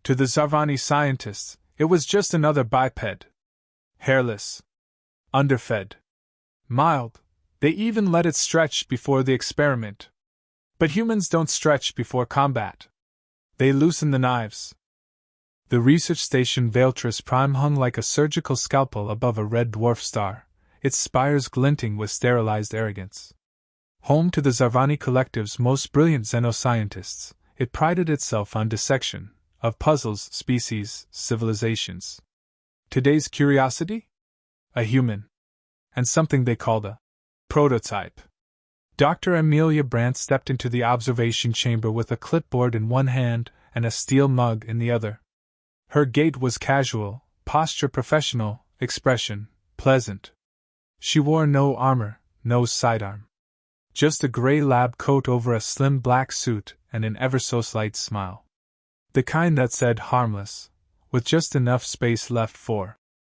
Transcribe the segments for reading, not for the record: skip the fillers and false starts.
To the Zarvani scientists, it was just another biped. Hairless. Underfed. Mild. They even let it stretch before the experiment. But humans don't stretch before combat. They loosen the knives. The research station Valtris Prime hung like a surgical scalpel above a red dwarf star, its spires glinting with sterilized arrogance. Home to the Zarvani Collective's most brilliant xenoscientists, it prided itself on dissection of puzzles, species, civilizations. Today's curiosity? A human. And something they called a prototype. Dr. Amelia Brandt stepped into the observation chamber with a clipboard in one hand and a steel mug in the other. Her gait was casual, posture professional, expression pleasant. She wore no armor, no sidearm. Just a gray lab coat over a slim black suit and an ever-so-slight smile. The kind that said harmless, with just enough space left for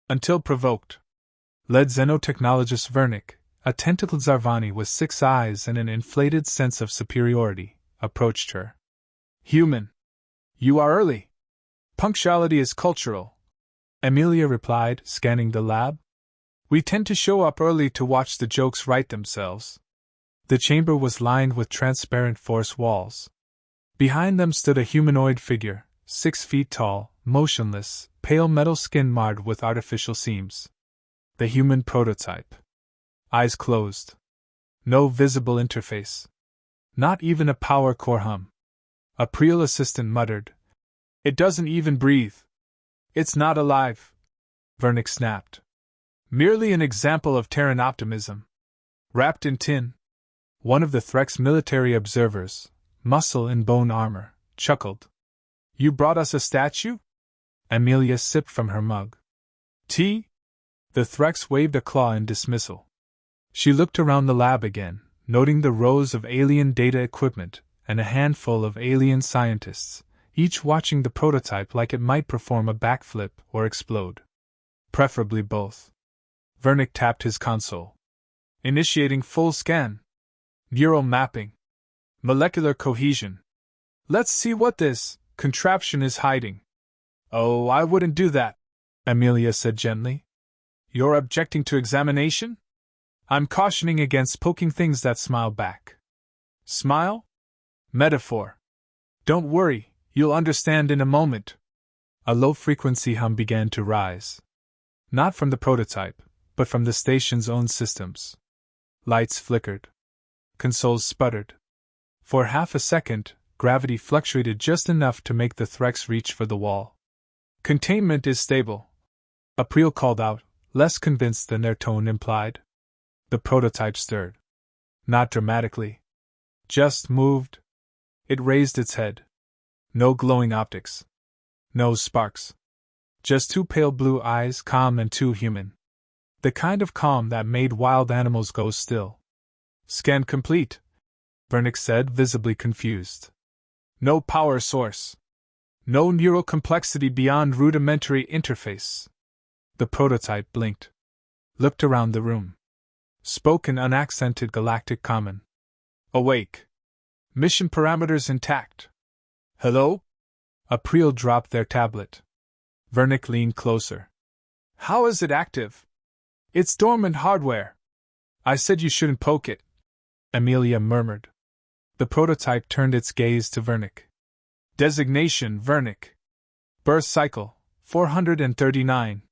until provoked. Lead xenotechnologist Vernick, a tentacled Zarvani with 6 eyes and an inflated sense of superiority, approached her. Human. You are early. Punctuality is cultural, Amelia replied, scanning the lab. We tend to show up early to watch the jokes write themselves. The chamber was lined with transparent force walls. Behind them stood a humanoid figure, 6 feet tall, motionless, pale metal skin marred with artificial seams. The human prototype. Eyes closed. No visible interface. Not even a power core hum. A Priel assistant muttered. It doesn't even breathe. It's not alive. Vernick snapped. Merely an example of Terran optimism. Wrapped in tin. One of the Threx military observers, muscle and bone armor, chuckled. You brought us a statue? Amelia sipped from her mug. Tea? The Threx waved a claw in dismissal. She looked around the lab again, noting the rows of alien data equipment and a handful of alien scientists, each watching the prototype like it might perform a backflip or explode. Preferably both. Vernick tapped his console. Initiating full scan. Neural mapping. Molecular cohesion. Let's see what this contraption is hiding. Oh, I wouldn't do that, Amelia said gently. You're objecting to examination? I'm cautioning against poking things that smile back. Smile? Metaphor. Don't worry, you'll understand in a moment. A low-frequency hum began to rise. Not from the prototype, but from the station's own systems. Lights flickered. Consoles sputtered. For half a second, gravity fluctuated just enough to make the Threx reach for the wall. Containment is stable, April called out, less convinced than their tone implied. The prototype stirred. Not dramatically. Just moved. It raised its head. No glowing optics. No sparks. Just 2 pale blue eyes, calm and too human. The kind of calm that made wild animals go still. Scan complete, Vernick said, visibly confused. No power source. No neural complexity beyond rudimentary interface. The prototype blinked. Looked around the room. Spoke in unaccented galactic common. Awake. Mission parameters intact. Hello? April dropped their tablet. Vernick leaned closer. How is it active? It's dormant hardware. I said you shouldn't poke it, Amelia murmured. The prototype turned its gaze to Vernick. Designation Vernick. Birth cycle 439.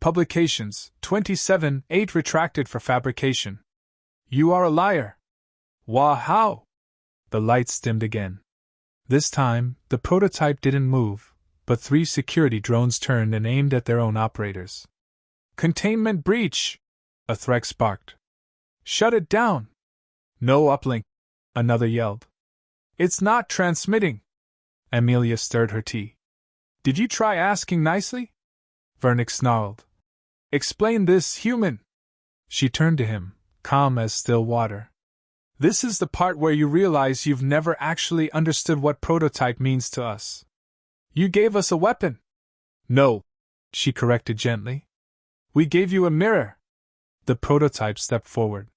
Publications 27, 8 retracted for fabrication. You are a liar. Wah how? The lights dimmed again. This time, the prototype didn't move, but 3 security drones turned and aimed at their own operators. Containment breach! A Threx barked. Shut it down! No uplink, another yelled. It's not transmitting! Amelia stirred her tea. Did you try asking nicely? Vernick snarled. Explain this, human! She turned to him, calm as still water. This is the part where you realize you've never actually understood what prototype means to us. You gave us a weapon. No, she corrected gently. We gave you a mirror. The prototype stepped forward.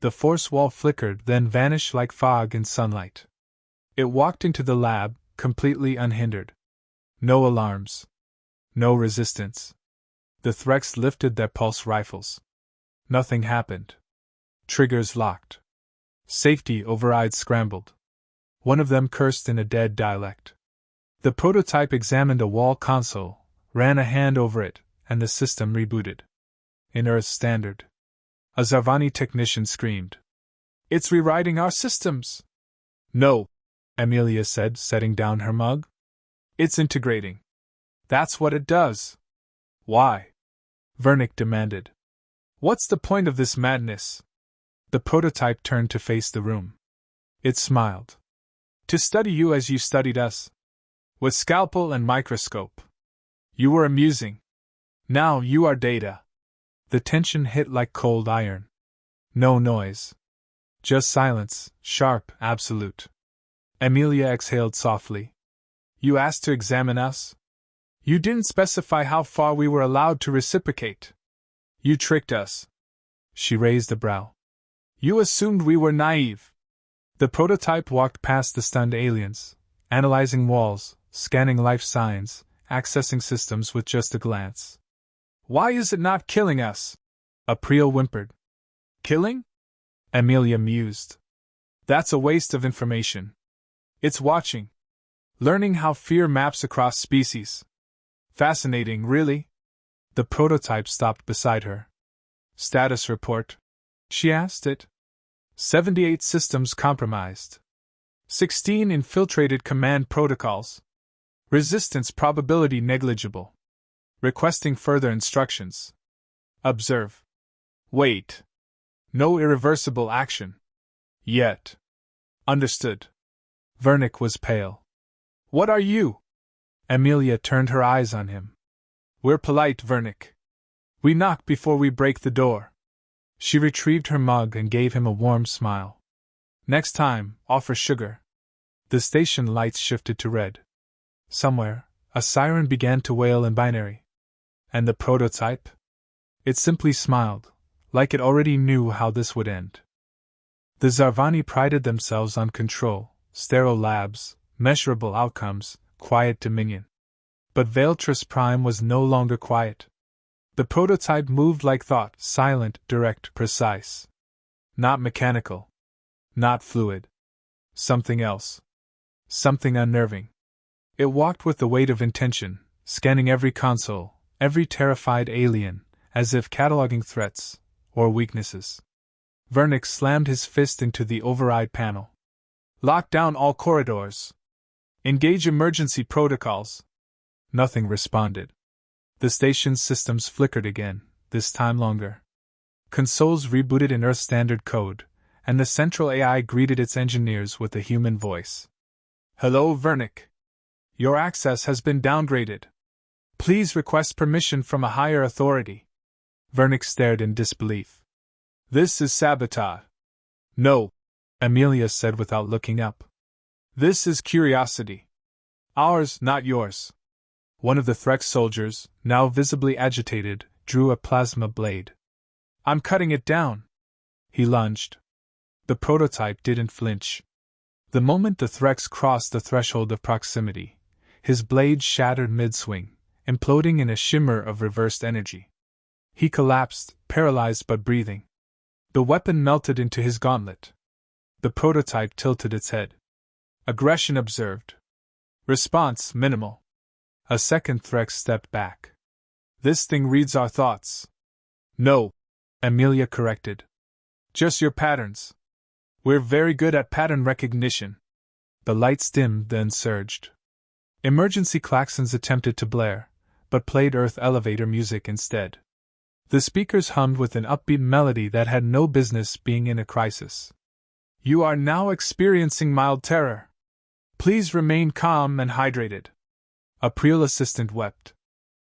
The force wall flickered, then vanished like fog in sunlight. It walked into the lab, completely unhindered. No alarms. No resistance. The Threx lifted their pulse rifles. Nothing happened. Triggers locked. Safety overrides scrambled. One of them cursed in a dead dialect. The prototype examined a wall console, ran a hand over it, and the system rebooted. In Earth Standard. A Zarvani technician screamed. It's rewriting our systems! No, Amelia said, setting down her mug. It's integrating. That's what it does. Why? Vernick demanded. What's the point of this madness? The prototype turned to face the room. It smiled. To study you as you studied us. With scalpel and microscope. You were amusing. Now you are data. The tension hit like cold iron. No noise. Just silence, sharp, absolute. Amelia exhaled softly. You asked to examine us? You didn't specify how far we were allowed to reciprocate. You tricked us. She raised a brow. You assumed we were naive. The prototype walked past the stunned aliens, analyzing walls, scanning life signs, accessing systems with just a glance. Why is it not killing us? April whimpered. Killing? Amelia mused. That's a waste of information. It's watching. Learning how fear maps across species. Fascinating, really? The prototype stopped beside her. Status report? She asked it. 78 systems compromised. 16 infiltrated command protocols. Resistance probability negligible. Requesting further instructions. Observe. Wait. No irreversible action. Yet. Understood. Vernick was pale. What are you? Amelia turned her eyes on him. We're polite, Vernick. We knock before we break the door. She retrieved her mug and gave him a warm smile. Next time, offer sugar. The station lights shifted to red. Somewhere, a siren began to wail in binary. And the prototype? It simply smiled, like it already knew how this would end. The Zarvani prided themselves on control, sterile labs, measurable outcomes, quiet dominion. But Veiltress Prime was no longer quiet. The prototype moved like thought, silent, direct, precise. Not mechanical. Not fluid. Something else. Something unnerving. It walked with the weight of intention, scanning every console, every terrified alien, as if cataloging threats, or weaknesses. Vernick slammed his fist into the override panel. Lock down all corridors. Engage emergency protocols. Nothing responded. The station's systems flickered again, this time longer. Consoles rebooted in Earth Standard code, and the central AI greeted its engineers with a human voice. Hello, Vernick. Your access has been downgraded. Please request permission from a higher authority. Vernick stared in disbelief. This is sabotage. No, Amelia said without looking up. This is curiosity. Ours, not yours. One of the Threx soldiers, now visibly agitated, drew a plasma blade. I'm cutting it down. He lunged. The prototype didn't flinch. The moment the Threx crossed the threshold of proximity, his blade shattered mid-swing, imploding in a shimmer of reversed energy. He collapsed, paralyzed but breathing. The weapon melted into his gauntlet. The prototype tilted its head. Aggression observed. Response minimal. A second Threx stepped back. This thing reads our thoughts. No, Amelia corrected. Just your patterns. We're very good at pattern recognition. The lights dimmed, then surged. Emergency klaxons attempted to blare, but played Earth elevator music instead. The speakers hummed with an upbeat melody that had no business being in a crisis. You are now experiencing mild terror. Please remain calm and hydrated. April assistant wept.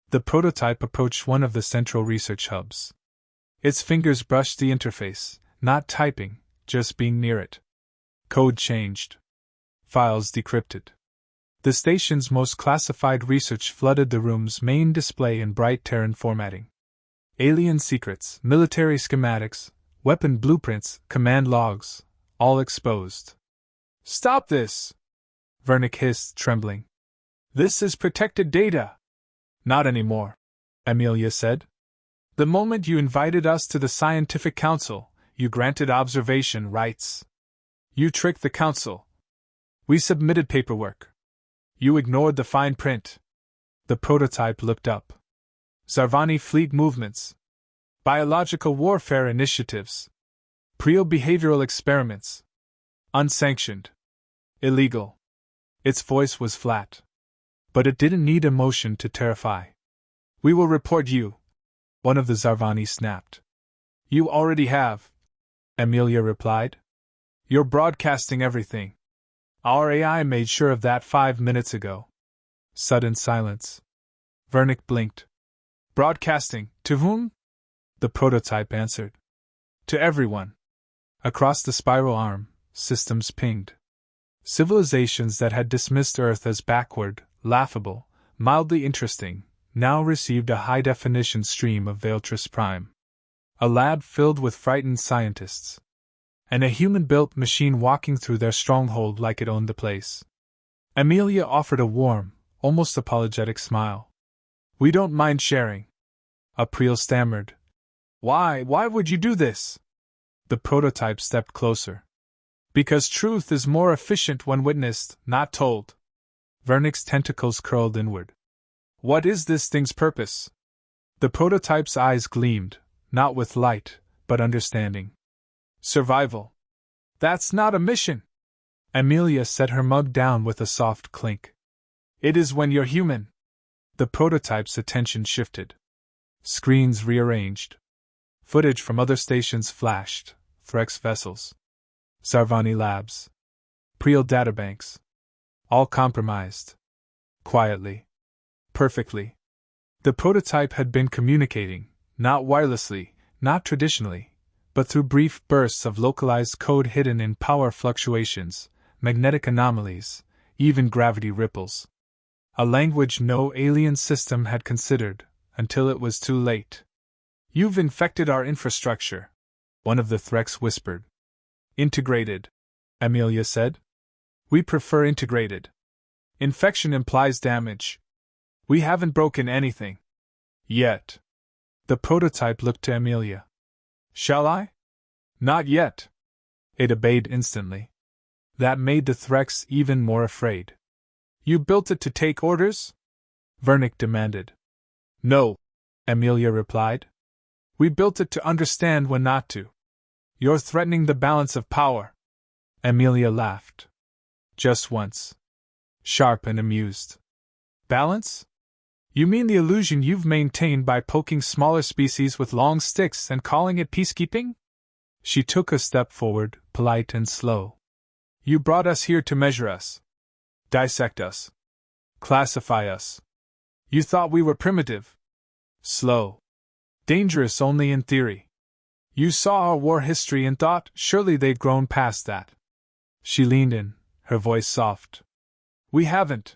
The prototype approached one of the central research hubs. Its fingers brushed the interface, not typing, just being near it. Code changed. Files decrypted. The station's most classified research flooded the room's main display in bright Terran formatting. Alien secrets, military schematics, weapon blueprints, command logs, all exposed. Stop this! Vernick hissed, trembling. This is protected data. Not anymore, Amelia said. The moment you invited us to the Scientific Council, you granted observation rights. You tricked the Council. We submitted paperwork. You ignored the fine print. The prototype looked up. Zarvani fleet movements. Biological warfare initiatives. Behavioral experiments. Unsanctioned. Illegal. Its voice was flat. But it didn't need emotion to terrify. We will report you, one of the Zarvani snapped. You already have, Amelia replied. You're broadcasting everything. Our AI made sure of that 5 minutes ago. Sudden silence. Vernick blinked. Broadcasting, to whom? The prototype answered. To everyone. Across the spiral arm, systems pinged. Civilizations that had dismissed Earth as backward, laughable, mildly interesting, now received a high-definition stream of Veiltris Prime. A lab filled with frightened scientists. And a human-built machine walking through their stronghold like it owned the place. Amelia offered a warm, almost apologetic smile. We don't mind sharing. April stammered. Why would you do this? The prototype stepped closer. Because truth is more efficient when witnessed, not told. Vernick's tentacles curled inward. What is this thing's purpose? The prototype's eyes gleamed, not with light, but understanding. Survival. That's not a mission. Amelia set her mug down with a soft clink. It is when you're human. The prototype's attention shifted. Screens rearranged. Footage from other stations flashed. Threx vessels. Zarvani labs. Priel databanks. All compromised. Quietly. Perfectly. The prototype had been communicating, not wirelessly, not traditionally, but through brief bursts of localized code hidden in power fluctuations, magnetic anomalies, even gravity ripples. A language no alien system had considered, until it was too late. You've infected our infrastructure, one of the Threx whispered. Integrated, Amelia said. We prefer integrated. Infection implies damage. We haven't broken anything. Yet. The prototype looked to Amelia. Shall I? Not yet. It obeyed instantly. That made the Threx even more afraid. You built it to take orders? Vernick demanded. No, Amelia replied. We built it to understand when not to. You're threatening the balance of power. Amelia laughed. Just once. Sharp and amused. Balance? You mean the illusion you've maintained by poking smaller species with long sticks and calling it peacekeeping? She took a step forward, polite and slow. You brought us here to measure us. Dissect us. Classify us. You thought we were primitive. Slow. Dangerous only in theory. You saw our war history and thought surely they'd grown past that. She leaned in, her voice soft. We haven't.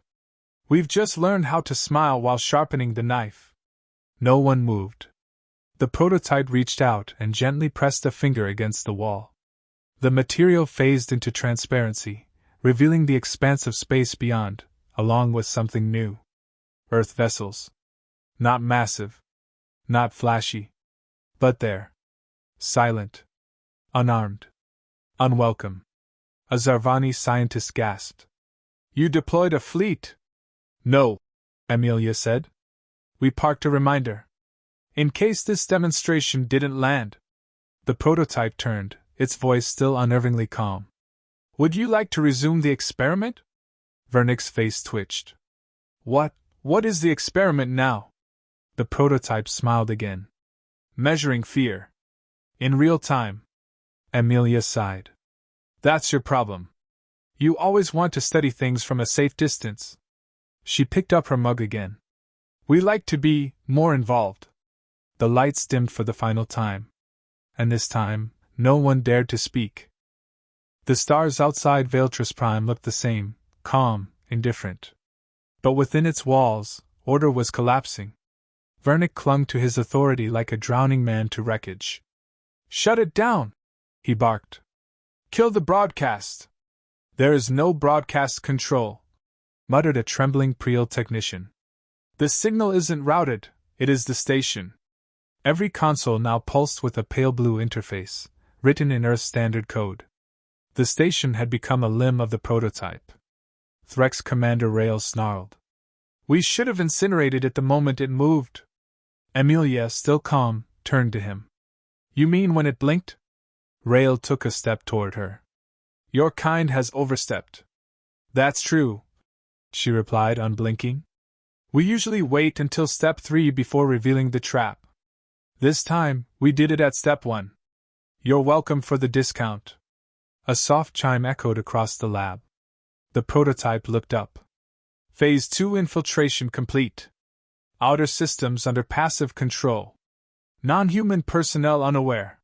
We've just learned how to smile while sharpening the knife. No one moved. The prototype reached out and gently pressed a finger against the wall. The material phased into transparency, revealing the expanse of space beyond, along with something new. Earth vessels. Not massive. Not flashy. But there. Silent. Unarmed. Unwelcome. A Zarvani scientist gasped. You deployed a fleet? No, Amelia said. We parked a reminder. In case this demonstration didn't land. The prototype turned, its voice still unnervingly calm. Would you like to resume the experiment? Vernick's face twitched. What is the experiment now? The prototype smiled again. Measuring fear. In real time. Amelia sighed. That's your problem. You always want to study things from a safe distance. She picked up her mug again. We like to be more involved. The lights dimmed for the final time. And this time, no one dared to speak. The stars outside Veiltris Prime looked the same, calm, indifferent. But within its walls, order was collapsing. Vernick clung to his authority like a drowning man to wreckage. Shut it down! He barked. Kill the broadcast! There is no broadcast control. muttered a trembling Priel technician. The signal isn't routed, it is the station. Every console now pulsed with a pale blue interface, written in Earth standard code. The station had become a limb of the prototype. Threx Commander Rail snarled. We should have incinerated it the moment it moved. Amelia, still calm, turned to him. You mean when it blinked? Rail took a step toward her. Your kind has overstepped. That's true, she replied, unblinking. We usually wait until step 3 before revealing the trap. This time, we did it at step 1. You're welcome for the discount. A soft chime echoed across the lab. The prototype looked up. Phase 2 infiltration complete. Outer systems under passive control. Non-human personnel unaware.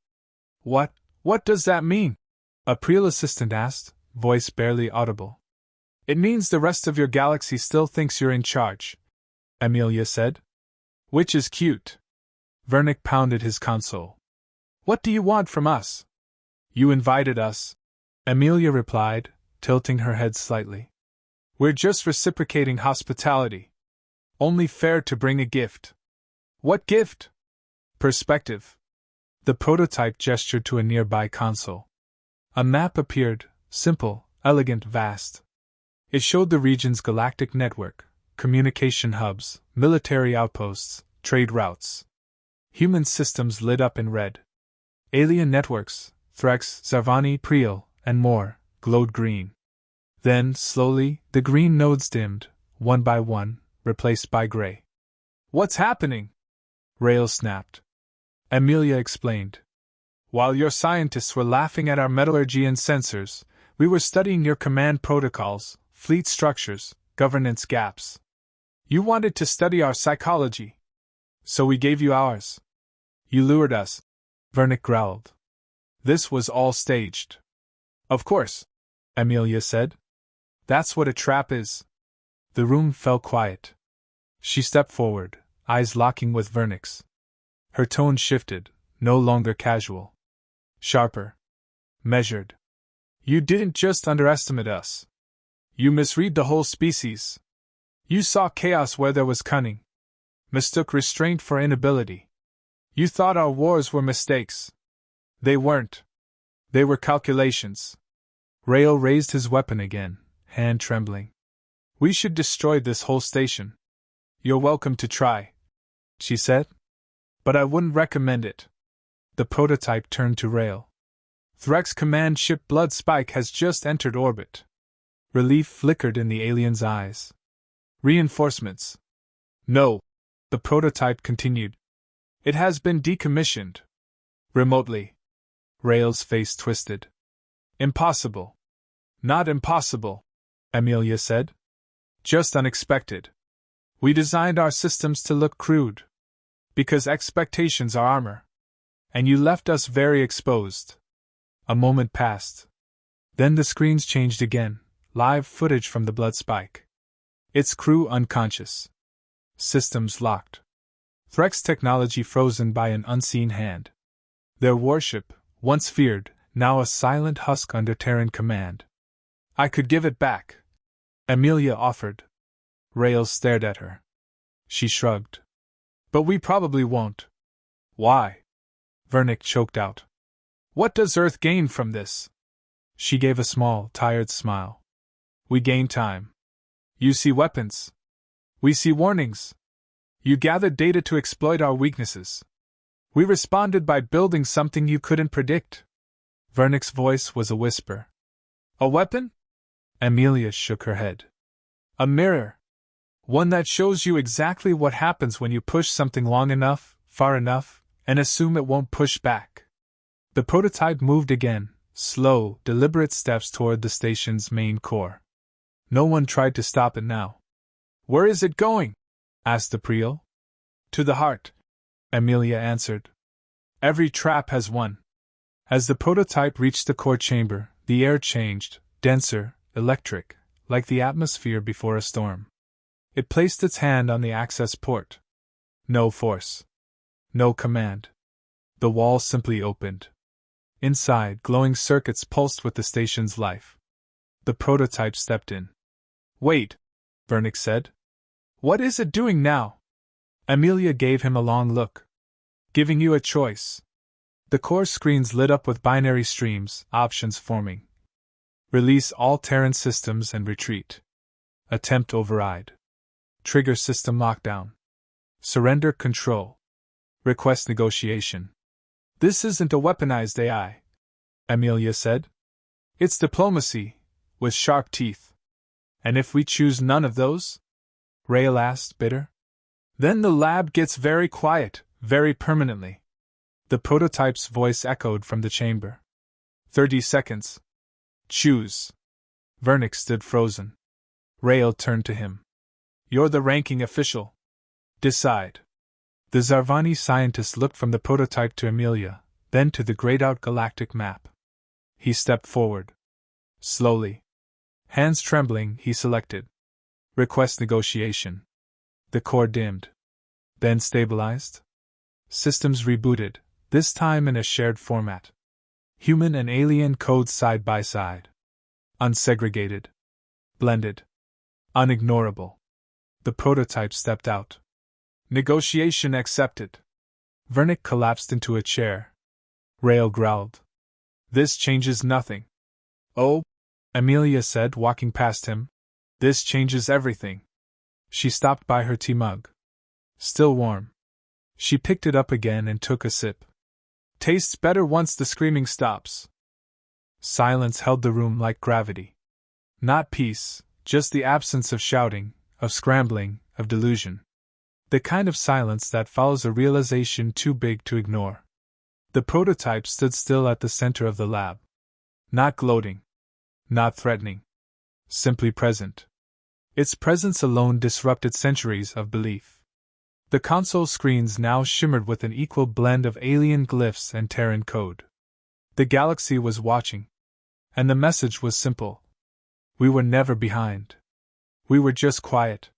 What does that mean? A Priel assistant asked, voice barely audible. It means the rest of your galaxy still thinks you're in charge, Amelia said. Which is cute. Vernick pounded his console. What do you want from us? You invited us, Amelia replied, tilting her head slightly. We're just reciprocating hospitality. Only fair to bring a gift. What gift? Perspective. The prototype gestured to a nearby console. A map appeared, simple, elegant, vast. It showed the region's galactic network, communication hubs, military outposts, trade routes. Human systems lit up in red. Alien networks, Threx, Zarvani, Priel, and more, glowed green. Then, slowly, the green nodes dimmed, one by one, replaced by gray. What's happening? Rail snapped. Amelia explained. While your scientists were laughing at our metallurgy and sensors, we were studying your command protocols, fleet structures, governance gaps. You wanted to study our psychology. So we gave you ours. You lured us, Vernick growled. This was all staged. Of course, Amelia said. That's what a trap is. The room fell quiet. She stepped forward, eyes locking with Vernick's. Her tone shifted, no longer casual. Sharper. Measured. You didn't just underestimate us. You misread the whole species. You saw chaos where there was cunning. Mistook restraint for inability. You thought our wars were mistakes. They weren't. They were calculations. Rail raised his weapon again, hand trembling. We should destroy this whole station. You're welcome to try, she said. But I wouldn't recommend it. The prototype turned to Rail. Threx command ship Blood Spike has just entered orbit. Relief flickered in the alien's eyes. Reinforcements. No, the prototype continued. It has been decommissioned. Remotely. Rail's face twisted. Impossible. Not impossible, Amelia said. Just unexpected. We designed our systems to look crude. Because expectations are armor. And you left us very exposed. A moment passed. Then the screens changed again, live footage from the Blood Spike. Its crew unconscious. Systems locked. Threx technology frozen by an unseen hand. Their warship, once feared, now a silent husk under Terran command. I could give it back, Amelia offered. Rail stared at her. She shrugged. But we probably won't. Why? Vernick choked out. What does Earth gain from this? She gave a small, tired smile. We gain time. You see weapons. We see warnings. You gathered data to exploit our weaknesses. We responded by building something you couldn't predict. Vernick's voice was a whisper. A weapon? Amelia shook her head. A mirror. One that shows you exactly what happens when you push something long enough, far enough, and assume it won't push back. The prototype moved again, slow, deliberate steps toward the station's main core. No one tried to stop it now. Where is it going? Asked the Priel. To the heart, Amelia answered. Every trap has one. As the prototype reached the core chamber, the air changed, denser, electric, like the atmosphere before a storm. It placed its hand on the access port. No force. No command. The wall simply opened. Inside, glowing circuits pulsed with the station's life. The prototype stepped in. Wait, Vernick said. What is it doing now? Amelia gave him a long look. Giving you a choice. The core screens lit up with binary streams, options forming. Release all Terran systems and retreat. Attempt override. Trigger system lockdown. Surrender control. Request negotiation. This isn't a weaponized AI, Amelia said. It's diplomacy, with sharp teeth. And if we choose none of those? Rael asked, bitter. Then the lab gets very quiet, very permanently. The prototype's voice echoed from the chamber. 30 seconds. Choose. Vernick stood frozen. Rael turned to him. You're the ranking official. Decide. The Zarvani scientist looked from the prototype to Amelia, then to the grayed-out galactic map. He stepped forward. Slowly. Hands trembling, he selected. Request negotiation. The core dimmed. Then stabilized. Systems rebooted, this time in a shared format. Human and alien codes side by side. Unsegregated. Blended. Unignorable. The prototype stepped out. Negotiation accepted. Vernick collapsed into a chair. Rael growled. This changes nothing. Oh, Amelia said, walking past him. This changes everything. She stopped by her tea mug. Still warm. She picked it up again and took a sip. Tastes better once the screaming stops. Silence held the room like gravity. Not peace, just the absence of shouting, of scrambling, of delusion. The kind of silence that follows a realization too big to ignore. The prototype stood still at the center of the lab. Not gloating. Not threatening. Simply present. Its presence alone disrupted centuries of belief. The console screens now shimmered with an equal blend of alien glyphs and Terran code. The galaxy was watching. And the message was simple. We were never behind. We were just quiet.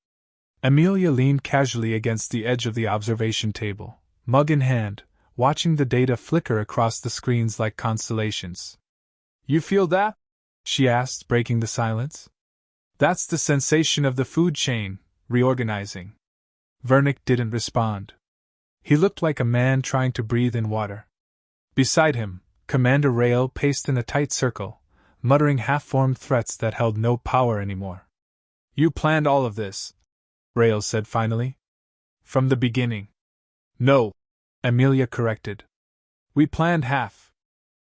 Amelia leaned casually against the edge of the observation table, mug in hand, watching the data flicker across the screens like constellations. You feel that? She asked, breaking the silence. That's the sensation of the food chain, reorganizing. Vernick didn't respond. He looked like a man trying to breathe in water. Beside him, Commander Rael paced in a tight circle, muttering half-formed threats that held no power anymore. You planned all of this, Rael said finally. From the beginning. No, Amelia corrected. We planned half.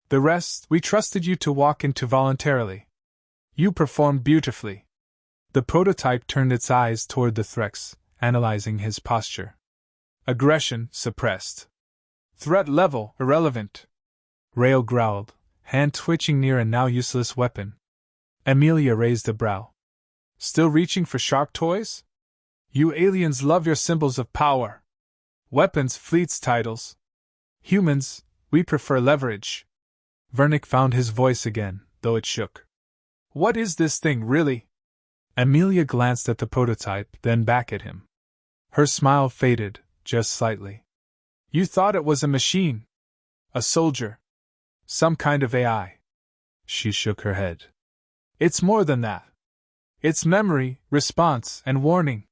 The rest, we trusted you to walk into voluntarily. You performed beautifully. The prototype turned its eyes toward the Threx, analyzing his posture. Aggression, suppressed. Threat level, irrelevant. Rael growled, hand twitching near a now useless weapon. Amelia raised a brow. Still reaching for sharp toys? You aliens love your symbols of power. Weapons, fleets, titles. Humans, we prefer leverage. Vernick found his voice again, though it shook. What is this thing, really? Amelia glanced at the prototype, then back at him. Her smile faded, just slightly. You thought it was a machine. A soldier. Some kind of AI. She shook her head. It's more than that. It's memory, response, and warning.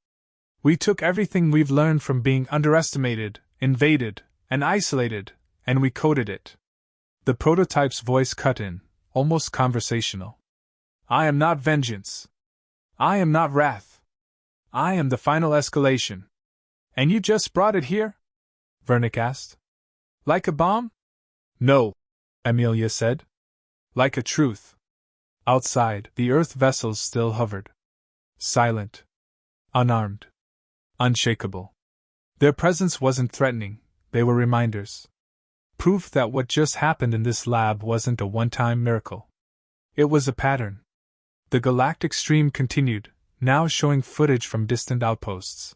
We took everything we've learned from being underestimated, invaded, and isolated, and we coded it. The prototype's voice cut in, almost conversational. I am not vengeance. I am not wrath. I am the final escalation. And you just brought it here? Vernick asked. Like a bomb? No, Amelia said. Like a truth. Outside, the Earth vessels still hovered. Silent. Unarmed. Unshakable. Their presence wasn't threatening, they were reminders. Proof that what just happened in this lab wasn't a one-time miracle. It was a pattern. The galactic stream continued, now showing footage from distant outposts.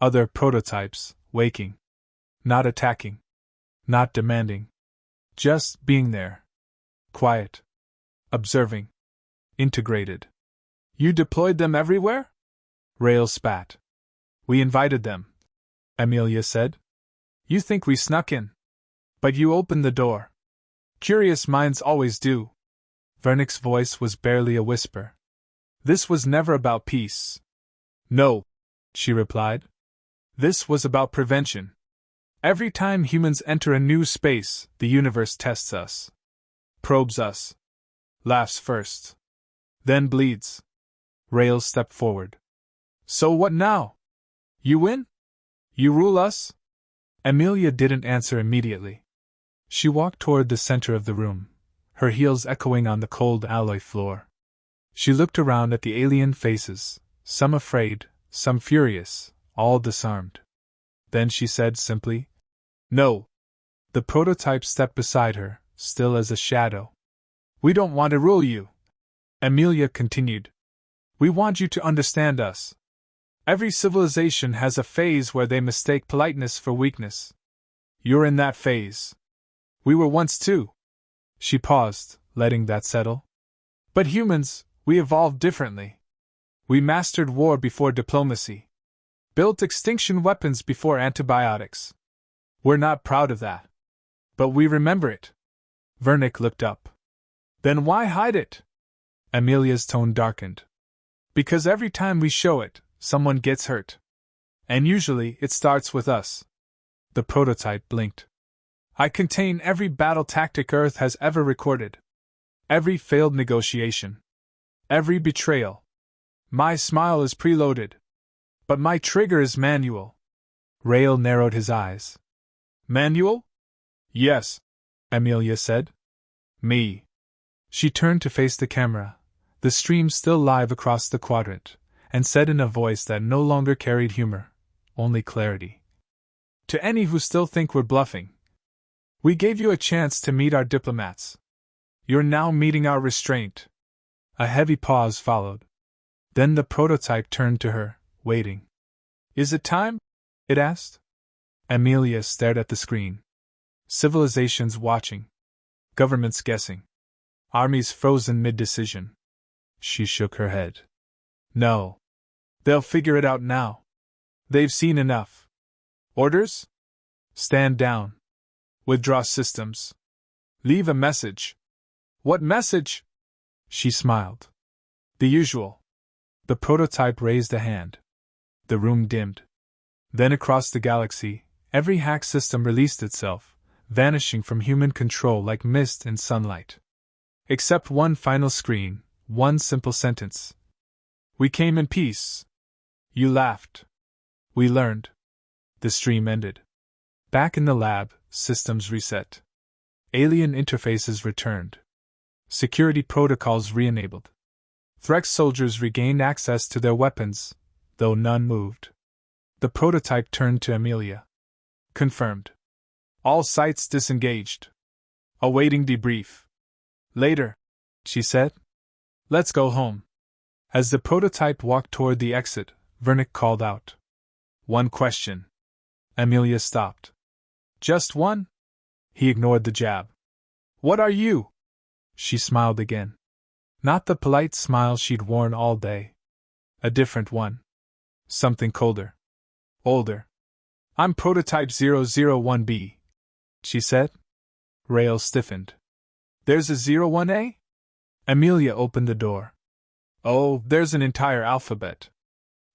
Other prototypes, waking. Not attacking. Not demanding. Just being there. Quiet. Observing. Integrated. You deployed them everywhere? Rael spat. We invited them, Amelia said. You think we snuck in? But you opened the door. Curious minds always do. Vernick's voice was barely a whisper. This was never about peace. No, she replied. This was about prevention. Every time humans enter a new space, the universe tests us, probes us, laughs first, then bleeds. Rail stepped forward. So what now? You win? You rule us? Amelia didn't answer immediately. She walked toward the center of the room, her heels echoing on the cold alloy floor. She looked around at the alien faces, some afraid, some furious, all disarmed. Then she said simply, "No." The prototype stepped beside her, still as a shadow. "We don't want to rule you," Amelia continued. "We want you to understand us. Every civilization has a phase where they mistake politeness for weakness. You're in that phase. We were once too." She paused, letting that settle. "But humans, we evolved differently. We mastered war before diplomacy. Built extinction weapons before antibiotics. We're not proud of that. But we remember it." Vernick looked up. "Then why hide it?" Amelia's tone darkened. "Because every time we show it, someone gets hurt. And usually it starts with us." The prototype blinked. "I contain every battle tactic Earth has ever recorded. Every failed negotiation. Every betrayal. My smile is preloaded. But my trigger is manual." Rail narrowed his eyes. "Manual?" "Yes," Amelia said. "Me." She turned to face the camera, the stream still live across the quadrant, and said in a voice that no longer carried humor, only clarity. "To any who still think we're bluffing, we gave you a chance to meet our diplomats. You're now meeting our restraint." A heavy pause followed. Then the prototype turned to her, waiting. "Is it time?" it asked. Amelia stared at the screen. Civilizations watching. Governments guessing. Armies frozen mid-decision. She shook her head. "No. They'll figure it out now. They've seen enough. Orders? Stand down. Withdraw systems. Leave a message." "What message?" She smiled. "The usual." The prototype raised a hand. The room dimmed. Then across the galaxy, every hack system released itself, vanishing from human control like mist in sunlight. Except one final screen, one simple sentence. "We came in peace. You laughed. We learned." The stream ended. Back in the lab, systems reset. Alien interfaces returned. Security protocols re-enabled. Threx soldiers regained access to their weapons, though none moved. The prototype turned to Amelia. "Confirmed. All sites disengaged. Awaiting debrief." "Later," she said. "Let's go home." As the prototype walked toward the exit, Vernick called out. "One question." Amelia stopped. "Just one?" He ignored the jab. "What are you?" She smiled again. Not the polite smile she'd worn all day. A different one. Something colder. Older. "I'm Prototype 001B, she said. Rail stiffened. "There's a 01A? Amelia opened the door. "Oh, there's an entire alphabet.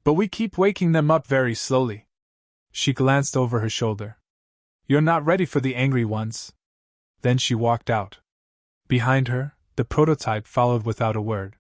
But we keep waking them up very slowly." She glanced over her shoulder. "You're not ready for the angry ones." Then she walked out. Behind her, the prototype followed without a word.